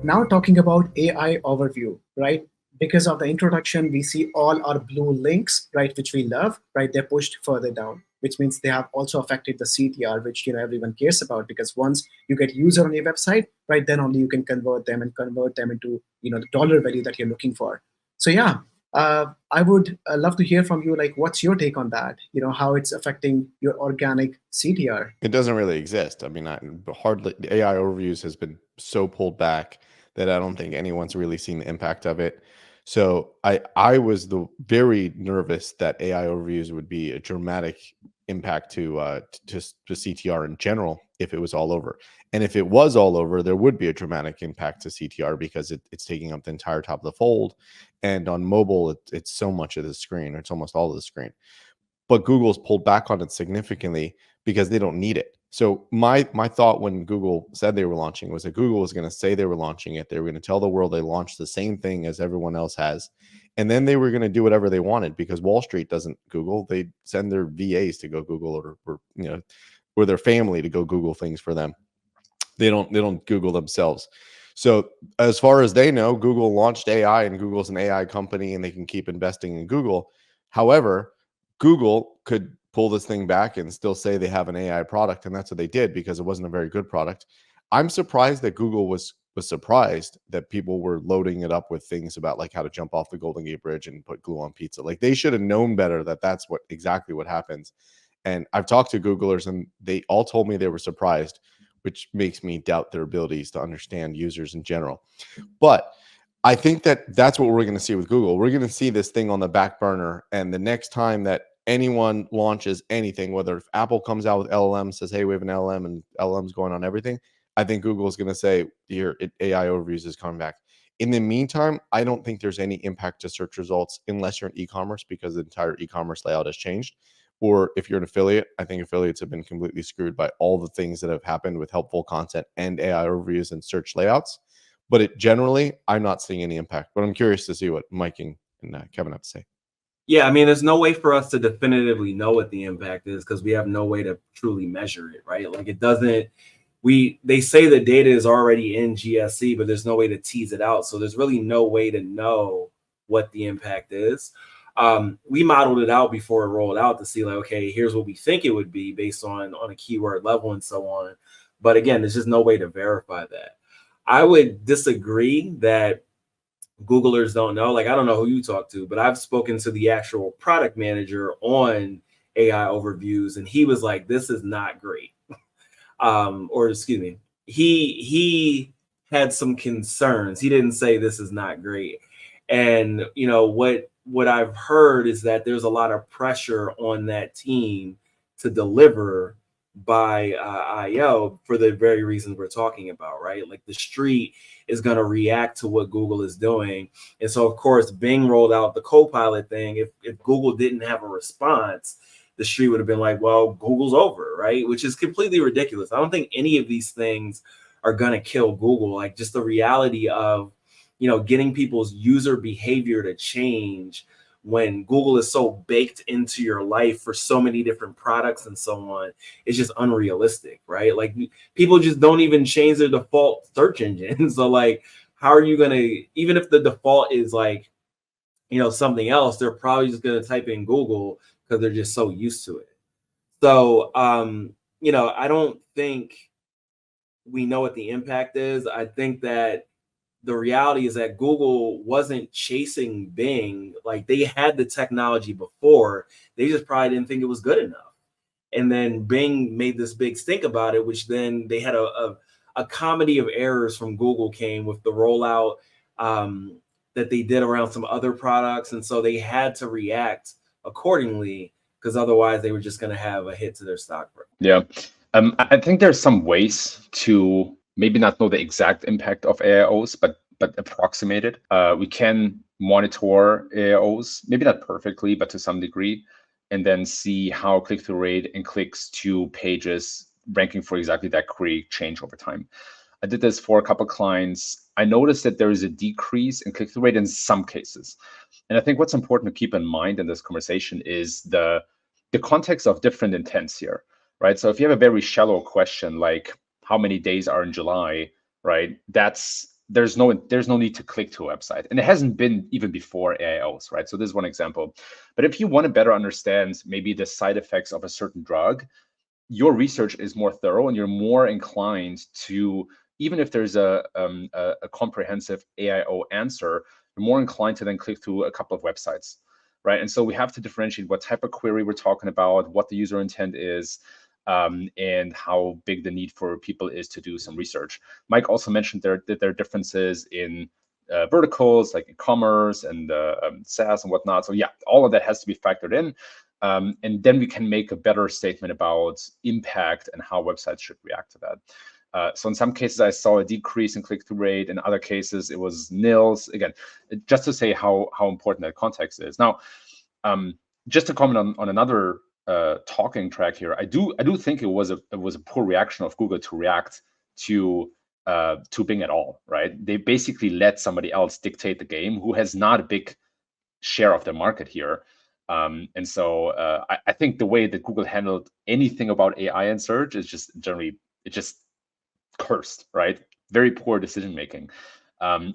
Now talking about AI overview, right? Because of the introduction, we see all our blue links, right, which we love, right? They're pushed further down, which means they have also affected the CTR, which everyone cares about. Because once you get user on your website, right, then only you can convert them into the dollar value that you're looking for. So yeah, I would love to hear from you. Like, what's your take on that? How it's affecting your organic CTR. It doesn't really exist. I mean, hardly AI overviews has been so pulled back that I don't think anyone's really seen the impact of it. So I was very nervous that AI overviews would be a dramatic impact to CTR in general if it was all over. And if it was all over, there would be a dramatic impact to CTR because it's taking up the entire top of the fold. And on mobile, it's so much of the screen, or it's almost all of the screen. But Google's pulled back on it significantly because they don't need it. So my thought when Google said they were launching was that Google was going to say they were launching it. They were going to tell the world they launched the same thing as everyone else has. And then they were going to do whatever they wanted, because Wall Street doesn't Google. They send their VAs to go Google, or their family to go Google things for them. They don't Google themselves. So as far as they know, Google launched AI, and Google's an AI company, and they can keep investing in Google. However, Google could pull this thing back and still say they have an AI product, and that's what they did, because it wasn't a very good product. I'm surprised that Google was surprised that people were loading it up with things about like how to jump off the Golden Gate Bridge and put glue on pizza. Like, they should have known better that that's exactly what happens. And I've talked to Googlers, and they all told me they were surprised, which makes me doubt their abilities to understand users in general. But I think that's what we're going to see with Google. We're going to see this thing on the back burner, and the next time that anyone launches anything, whether if Apple comes out with LLM, says, hey, we have an LLM, and LLM's going on everything, I think Google is going to say, here, AI overviews is coming back. In the meantime, I don't think there's any impact to search results unless you're in e-commerce, because the entire e-commerce layout has changed. Or if you're an affiliate, I think affiliates have been completely screwed by all the things that have happened with helpful content and AI overviews and search layouts. But generally, I'm not seeing any impact. But I'm curious to see what Mike and Kevin have to say. Yeah, I mean, there's no way for us to definitively know what the impact is, because we have no way to truly measure it, right? Like, it doesn't, they say the data is already in GSC, but there's no way to tease it out. So there's really no way to know what the impact is. We modeled it out before it rolled out to see, like, okay, here's what we think it would be based on a keyword level and so on. But again, there's just no way to verify that. I would disagree that Googlers don't know. Like, I don't know who you talk to, but I've spoken to the actual product manager on AI overviews, and he was like, this is not great. Or excuse me, he had some concerns. He didn't say this is not great. And what I've heard is that there's a lot of pressure on that team to deliver by IO for the very reasons we're talking about, right? Like, the street is going to react to what Google is doing. And so, of course, Bing rolled out the Copilot thing. If Google didn't have a response, the street would have been like, well, Google's over, right? Which is completely ridiculous. I don't think any of these things are going to kill Google. Like, just the reality of, getting people's user behavior to change when Google is so baked into your life for so many different products and so on, is just unrealistic, right? Like, people just don't even change their default search engine. So, like, how are you going to, even if the default is like, something else, they're probably just going to type in Google because they're just so used to it. So, I don't think we know what the impact is. I think that the reality is that Google wasn't chasing Bing. Like, they had the technology before. They just probably didn't think it was good enough. And then Bing made this big stink about it, which then they had a comedy of errors from Google came with the rollout that they did around some other products. And so they had to react accordingly, because otherwise they were just going to have a hit to their stock price. Yeah. I think there's some ways to maybe not know the exact impact of AIOs, but approximate it. We can monitor AIOs, maybe not perfectly, but to some degree, and then see how click-through rate and clicks to pages ranking for exactly that query change over time. I did this for a couple of clients. I noticed that there is a decrease in click-through rate in some cases. And I think what's important to keep in mind in this conversation is the context of different intents here, right? So if you have a very shallow question like how many days are in July, right? That's there's no need to click to a website, and it hasn't been even before AIOs, right? So this is one example. But if you want to better understand maybe the side effects of a certain drug, your research is more thorough, and you're more inclined to, even if there's a comprehensive AIO answer, you're more inclined to then click through a couple of websites, right? And so we have to differentiate what type of query we're talking about, what the user intent is, and how big the need for people is to do some research. Mike also mentioned that there are differences in verticals like e-commerce and SaaS and whatnot. So yeah, all of that has to be factored in. And then we can make a better statement about impact and how websites should react to that. So in some cases, I saw a decrease in click-through rate. In other cases, it was nils. Again, just to say how important that context is. Now, just to comment on another talking track here, I do think it was a poor reaction of Google to react to Bing at all, right? They basically let somebody else dictate the game who has not a big share of the market here. And so I think the way that Google handled anything about AI and search is just generally, it's just cursed, right? Very poor decision making.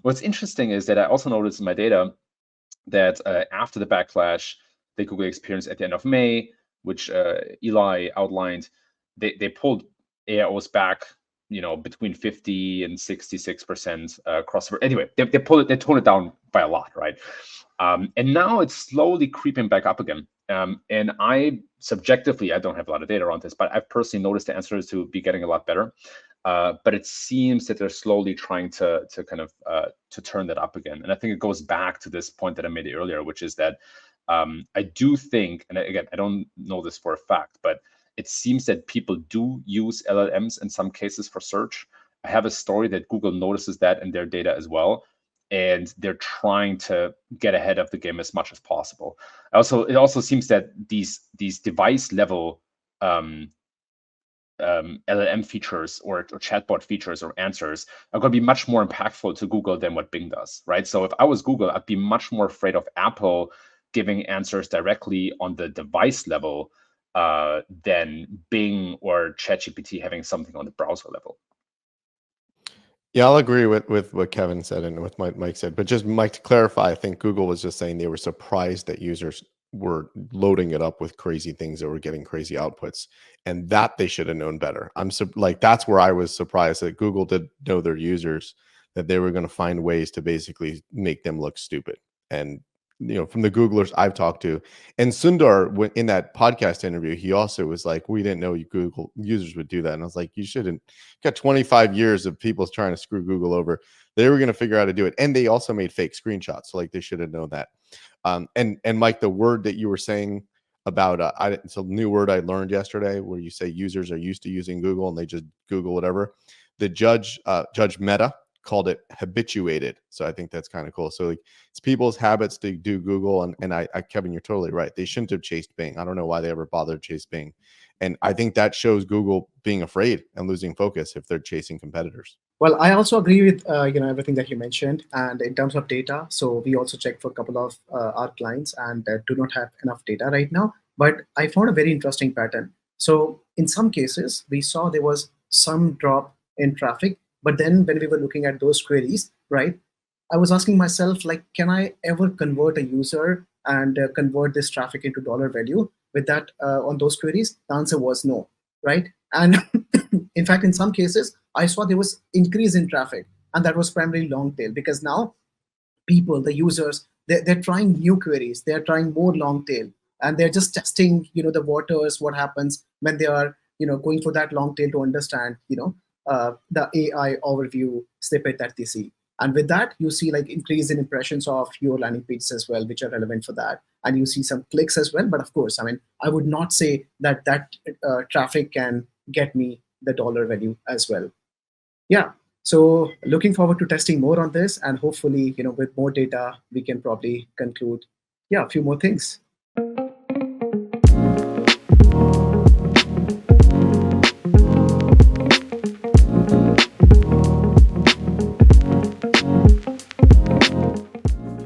What's interesting is that I also noticed in my data that after the backlash that Google experienced at the end of May, which Eli outlined, they pulled AIOs back, between 50 and 66% across. Anyway, they toned it down by a lot, right? And now it's slowly creeping back up again. And I subjectively, I don't have a lot of data around this, but I've personally noticed the answers to be getting a lot better. But it seems that they're slowly trying to kind of to turn that up again. And I think it goes back to this point that I made earlier, which is that I do think, and again, I don't know this for a fact, but it seems that people do use LLMs in some cases for search. I have a story that Google notices that in their data as well, and they're trying to get ahead of the game as much as possible. It also seems that these device level LLM features or chatbot features or answers are going to be much more impactful to Google than what Bing does, right? So if I was Google, I'd be much more afraid of Apple giving answers directly on the device level than Bing or ChatGPT having something on the browser level. Yeah, I'll agree with what Kevin said and with what Mike said. But just, Mike, to clarify, I think Google was just saying they were surprised that users were loading it up with crazy things that were getting crazy outputs, and that they should have known better. That's where I was surprised that Google did know their users, that they were going to find ways to basically make them look stupid. And from the Googlers I've talked to, and Sundar, in that podcast interview, he also was like, we didn't know Google users would do that. And I was like, you shouldn't. Got 25 years of people trying to screw Google over. They were going to figure out how to do it. And they also made fake screenshots. So they should have known that. And Mike, the word that you were saying about, it's a new word I learned yesterday, where you say users are used to using Google and they just Google whatever. The Judge Mehta called it habituated. So I think that's kind of cool. So it's people's habits to do Google. And I, Kevin, you're totally right. They shouldn't have chased Bing. I don't know why they ever bothered to chase Bing. And I think that shows Google being afraid and losing focus if they're chasing competitors. Well, I also agree with everything that you mentioned. And in terms of data, so we also checked for a couple of our clients and do not have enough data right now. But I found a very interesting pattern. So in some cases, we saw there was some drop in traffic. But then when we were looking at those queries, right, I was asking myself, can I ever convert a user and convert this traffic into dollar value with that on those queries? The answer was no, right? And in fact, in some cases, I saw there was increase in traffic, and that was primarily long tail, because now people, the users, they're trying new queries, they're trying more long tail, and they're just testing, the waters, what happens when they are, going for that long tail to understand, the AI overview snippet that they see. And with that, you see increase in impressions of your landing pages as well, which are relevant for that. And you see some clicks as well. But of course, I would not say that traffic can get me the dollar value as well. Yeah. So looking forward to testing more on this, and hopefully, with more data, we can probably conclude, a few more things.